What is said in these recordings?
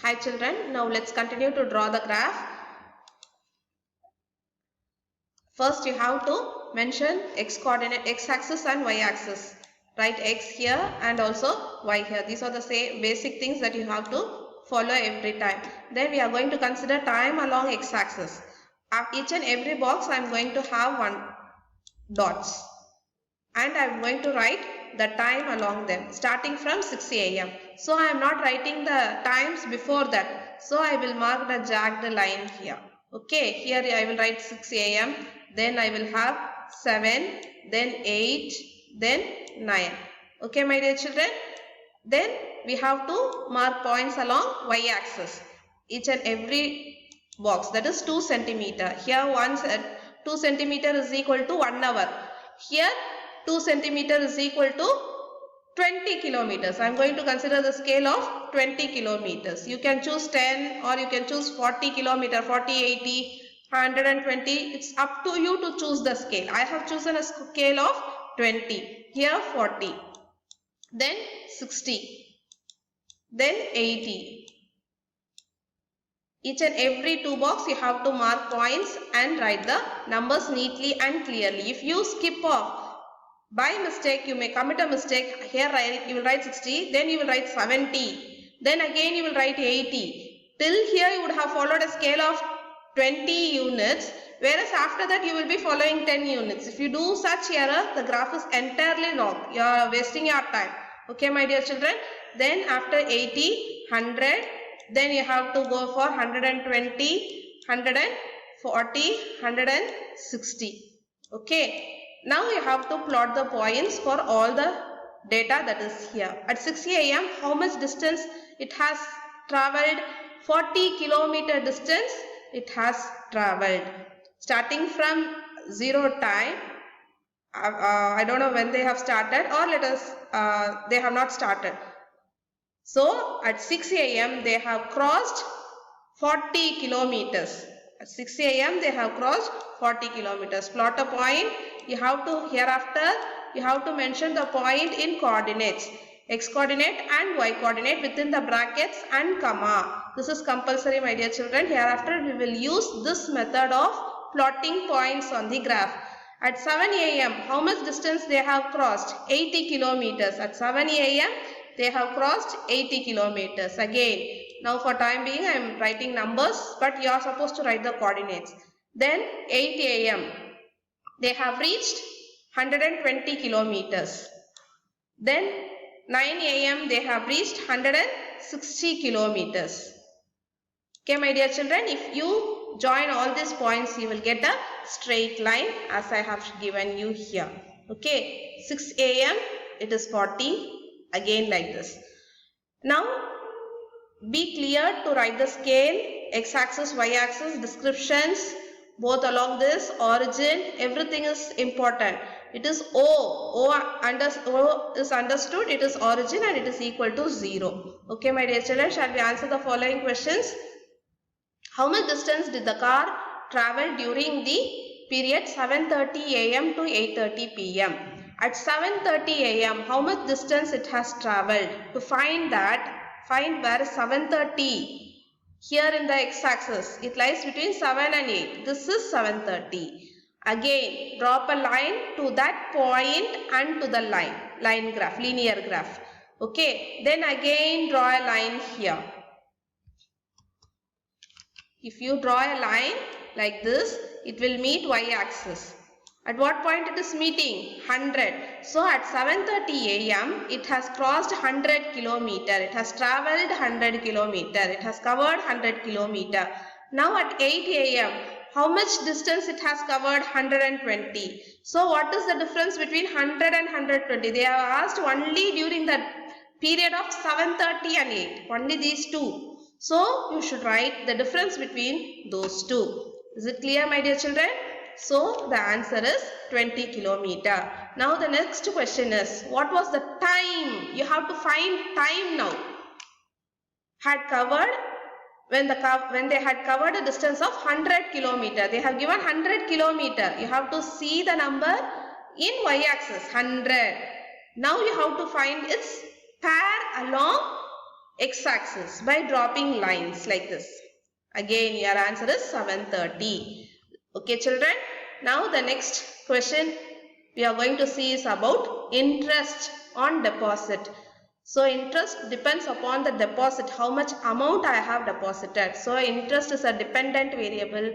Hi children, now let's continue to draw the graph. First you have to mention x coordinate, x axis and y axis. Write x here and also y here. These are the same basic things that you have to follow every time. Then we are going to consider time along x axis. Each and every box I am going to have one dots. And I am going to write the time along them starting from 6 a.m. So I am not writing the times before that. So I will mark the jagged line here. Okay, here I will write 6 a.m. Then I will have 7, then 8, then 9. Okay, my dear children. Then we have to mark points along y-axis. Each and every box, that is 2 centimeter. Here 2 centimeter is equal to 1 hour. Here 2 centimeter is equal to 20 kilometers. I am going to consider the scale of 20 kilometers. You can choose 10 or you can choose 40 kilometer, 40, 80, 120. It's up to you to choose the scale. I have chosen a scale of 20. Here 40. Then 60. Then 80. Each and every 2 box you have to mark points and write the numbers neatly and clearly. If you skip off, by mistake you may commit a mistake. Here you will write 60, then you will write 70, then again you will write 80. Till here you would have followed a scale of 20 units, whereas after that you will be following 10 units. If you do such error, the graph is entirely wrong. You are wasting your time. Okay, my dear children. Then after 80, 100, then you have to go for 120, 140, 160. Okay. Now you have to plot the points for all the data that is here. At 6 a.m. how much distance it has travelled? 40 kilometer distance it has travelled. Starting from 0 time, I don't know when they have started, or let us, they have not started. So at 6 a.m. they have crossed 40 kilometers. At 6 a.m. they have crossed 40 kilometers. Plot a point. You have to, hereafter, you have to mention the point in coordinates. X coordinate and Y coordinate within the brackets and comma. This is compulsory, my dear children. Hereafter we will use this method of plotting points on the graph. At 7 a.m. how much distance they have crossed? 80 kilometers. At 7 a.m. they have crossed 80 kilometers. Again, now for time being I am writing numbers, but you are supposed to write the coordinates. Then 8 a.m. they have reached 120 kilometers. Then 9 a.m. they have reached 160 kilometers. Okay, my dear children, if you join all these points, you will get a straight line as I have given you here. Okay, 6 a.m. it is 40, again like this. Now, be clear to write the scale, x-axis, y-axis, descriptions, both along this, origin, everything is important. It is O is understood, it is origin and it is equal to 0. Okay, my dear children, shall we answer the following questions? How much distance did the car travel during the period 7:30 a.m. to 8:30 p.m.? At 7:30 a.m. how much distance it has traveled? To find that, find where is 7:30. Here in the x-axis, it lies between 7 and 8. This is 7:30. Again, drop a line to that point and to the line graph, linear graph. Okay, then again draw a line here. If you draw a line like this, it will meet y-axis. At what point it is meeting? 100. So at 7:30 a.m. it has crossed 100 kilometer. It has travelled 100 kilometer. It has covered 100 kilometer. Now at 8 a.m. how much distance it has covered? 120. So what is the difference between 100 and 120? They have asked only during the period of 7:30 and 8. Only these two. So you should write the difference between those two. Is it clear, my dear children? So the answer is 20 kilometer. Now the next question is, what was the time? You have to find time now. Had covered, when they had covered a distance of 100 kilometer. They have given 100 kilometer. You have to see the number in y-axis, 100. Now you have to find its pair along x-axis by dropping lines like this. Again, your answer is 730. Okay, children. Now the next question we are going to see is about interest on deposit. So interest depends upon the deposit, how much amount I have deposited. So interest is a dependent variable.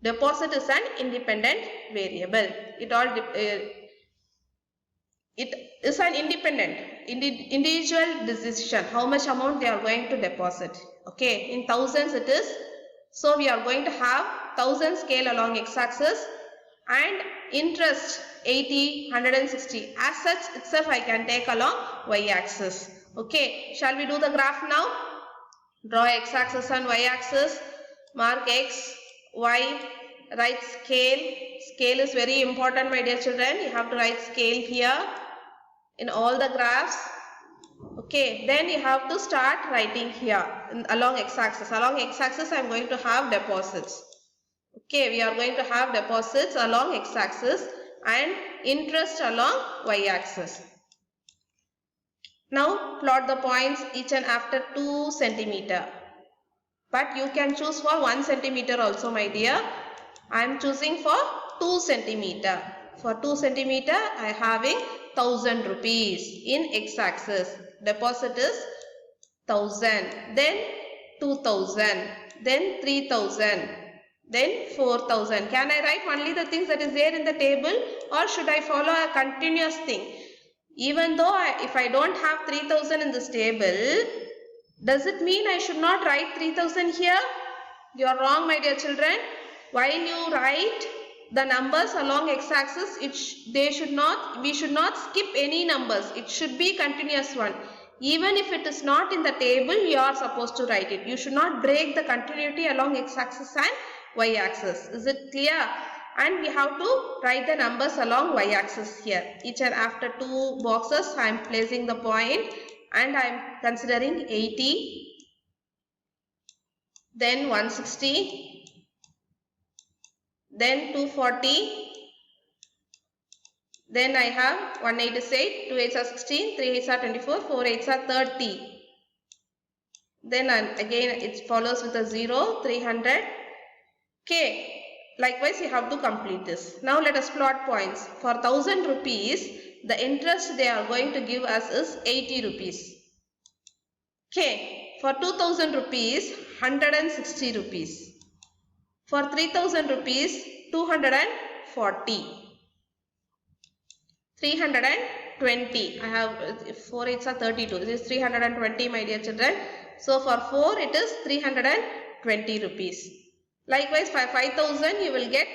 Deposit is an independent variable. It is an individual decision how much amount they are going to deposit. Okay, in thousands it is. So we are going to have 1000 scale along x-axis and interest 80, 160. As such itself I can take along y-axis. Okay, shall we do the graph now? Draw x-axis and y-axis. Mark x, y, write scale. Scale is very important, my dear children. You have to write scale here in all the graphs. Okay, then you have to start writing here along x-axis. Along x-axis I am going to have deposits. Okay, we are going to have deposits along x-axis and interest along y-axis. Now plot the points each and after 2 centimeter. But you can choose for 1 centimeter also, my dear. I am choosing for 2 centimeter. For 2 centimeter I am having 1000 rupees in x-axis. Deposit is 1000, then 2000, then 3000, then 4000. Can I write only the things that is there in the table, or should I follow a continuous thing? Even though if I don't have 3000 in this table, does it mean I should not write 3000 here? You are wrong, my dear children. While you write the numbers along x-axis, we should not skip any numbers. It should be continuous one. Even if it is not in the table, you are supposed to write it. You should not break the continuity along x-axis and y-axis. Is it clear? And we have to write the numbers along y-axis here. Each and after 2 boxes I am placing the point and I am considering 80, then 160, then 240, then I have 186, 2 8s are 16, 3 8s are 24, 4 8s are 30. Then again it follows with a 0, 300. Okay, likewise you have to complete this. Now let us plot points. For 1000 rupees, the interest they are going to give us is 80 rupees. Okay, for 2000 rupees, 160 rupees. For 3000 rupees, 240. 320. I have 4 8s are 32. This is 320, my dear children. So for 4 it is 320 rupees. Likewise for 5000 you will get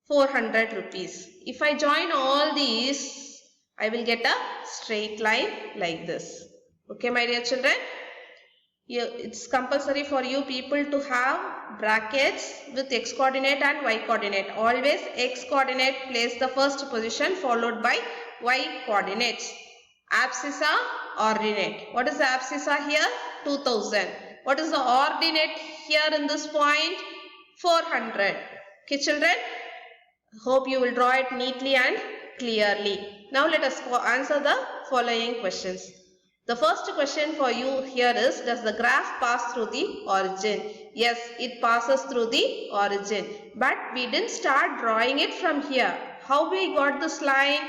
400 rupees. If I join all these, I will get a straight line like this. Okay, my dear children. It's compulsory for you people to have brackets with x coordinate and y coordinate. Always x coordinate place the first position followed by y coordinates. Abscissa, ordinate. What is the abscissa here? 2000. What is the ordinate here in this point? 400. Okay, children. Hope you will draw it neatly and clearly. Now let us answer the following questions. The first question for you here is, does the graph pass through the origin? Yes, it passes through the origin. But we didn't start drawing it from here. How we got this line?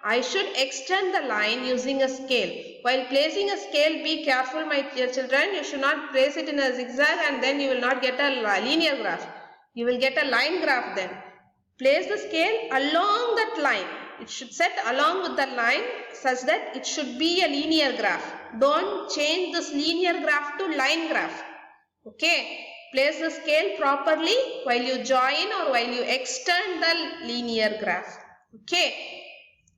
I should extend the line using a scale. While placing a scale, be careful, my dear children. You should not place it in a zigzag and then you will not get a linear graph. You will get a line graph then. Place the scale along that line. It should set along with the line such that it should be a linear graph. Don't change this linear graph to line graph. Okay. Place the scale properly while you join or while you extend the linear graph. Okay.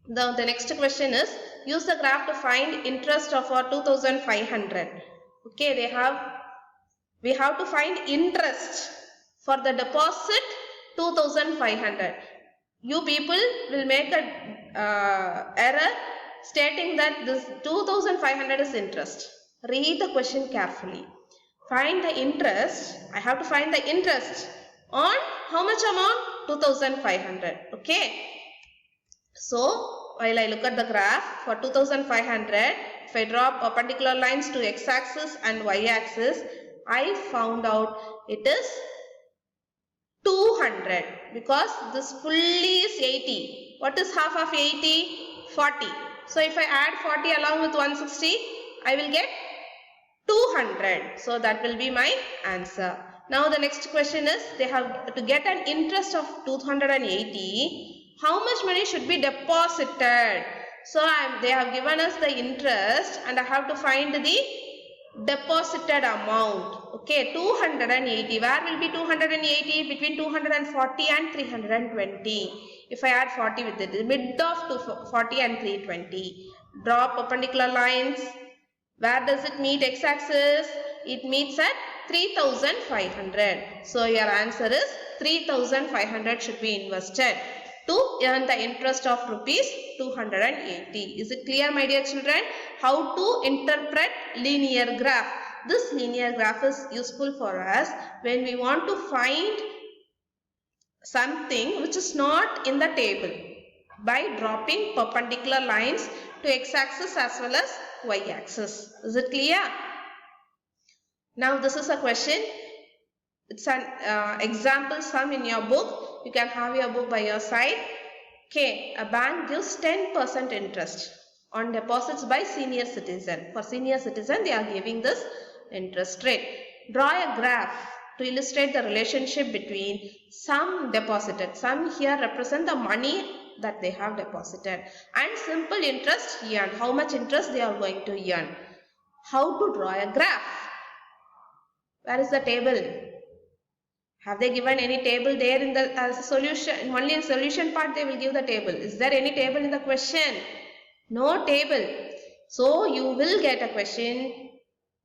The next question is, use the graph to find interest of our 2500. Okay. We have to find interest for the deposit 2500. You people will make a error stating that this 2500 is interest. Read the question carefully. Find the interest. I have to find the interest on how much amount? 2500. Okay. So while I look at the graph for 2500, if I draw perpendicular lines to x-axis and y-axis, I found out it is 200 because this fully is 80. What is half of 80? 40. So if I add 40 along with 160, I will get 200. So that will be my answer. Now the next question is, they have to get an interest of 280. How much money should be deposited? So they have given us the interest and I have to find the deposited amount. Okay, 280. Where will be 280? Between 240 and 320. If I add 40 with it, the mid of 240 and 320. Draw perpendicular lines. Where does it meet x-axis? It meets at 3500. So your answer is 3500 should be invested to earn the interest of rupees 280. Is it clear, my dear children? How to interpret linear graph. This linear graph is useful for us when we want to find something which is not in the table by dropping perpendicular lines to x-axis as well as y-axis. Is it clear? Now this is a question. It's an example sum in your book. You can have your book by your side. Okay, a bank gives 10% interest on deposits by senior citizen. For senior citizen, they are giving this interest rate. Draw a graph to illustrate the relationship between sum deposited. Sum here represent the money that they have deposited and simple interest earned. How much interest they are going to earn. How to draw a graph? Where is the table? Have they given any table there in the solution? Only in solution part they will give the table. Is there any table in the question? No table. So you will get a question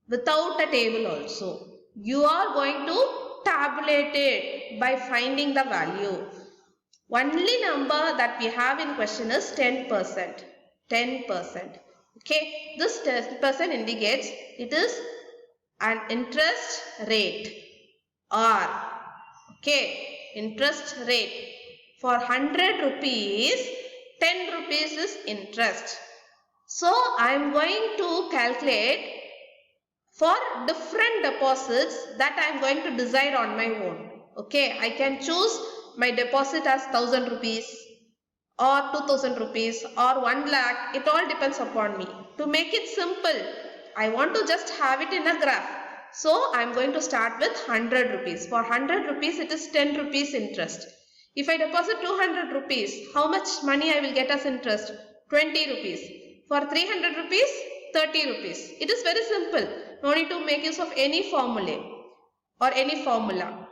without a table also. You are going to tabulate it by finding the value. Only number that we have in question is 10%. 10%. Okay. This 10% indicates it is an interest rate or okay, interest rate. For 100 rupees, 10 rupees is interest. So I am going to calculate for different deposits that I am going to decide on my own. Okay, I can choose my deposit as 1000 rupees or 2000 rupees or 1 lakh. It all depends upon me. To make it simple, I want to just have it in a graph. So I am going to start with 100 rupees. For 100 rupees, it is 10 rupees interest. If I deposit 200 rupees, how much money I will get as interest? 20 rupees. For 300 rupees, 30 rupees. It is very simple. No need to make use of any formula or any formula.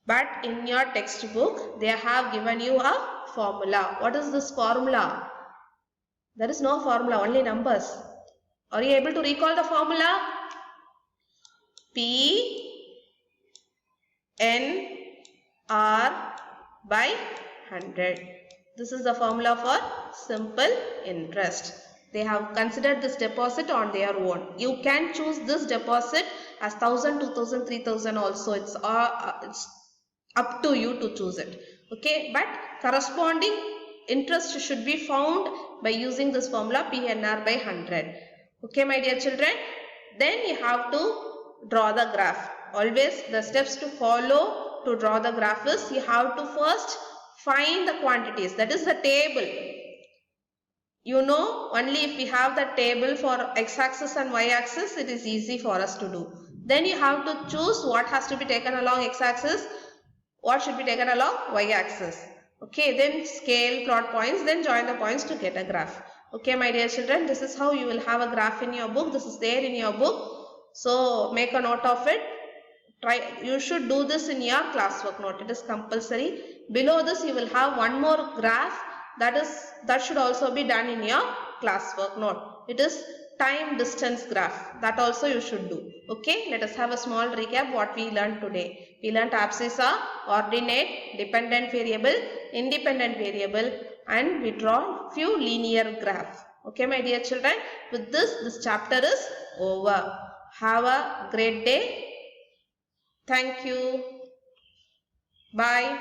But in your textbook, they have given you a formula. What is this formula? There is no formula, only numbers. Are you able to recall the formula? P N R by 100. This is the formula for simple interest. They have considered this deposit on their own. You can choose this deposit as 1000, 2000, 3000 also. It's up to you to choose it. Okay, but corresponding interest should be found by using this formula PNR by 100. Okay, my dear children. Then you have to draw the graph. Always the steps to follow to draw the graph is you have to first find the quantities. That is the table. You know, only if we have the table for x-axis and y-axis, it is easy for us to do. Then you have to choose what has to be taken along x-axis, what should be taken along y-axis. Okay, then scale, plot points, then join the points to get a graph. Okay, my dear children, this is how you will have a graph in your book. This is there in your book. So make a note of it. You should do this in your classwork note. It is compulsory. Below this you will have one more graph that should also be done in your classwork note. It is time distance graph. That also you should do. Okay, let us have a small recap what we learned today. We learned abscissa, ordinate, dependent variable, independent variable, and we draw few linear graphs. Okay, my dear children, with this chapter is over. Have a great day. Thank you. Bye.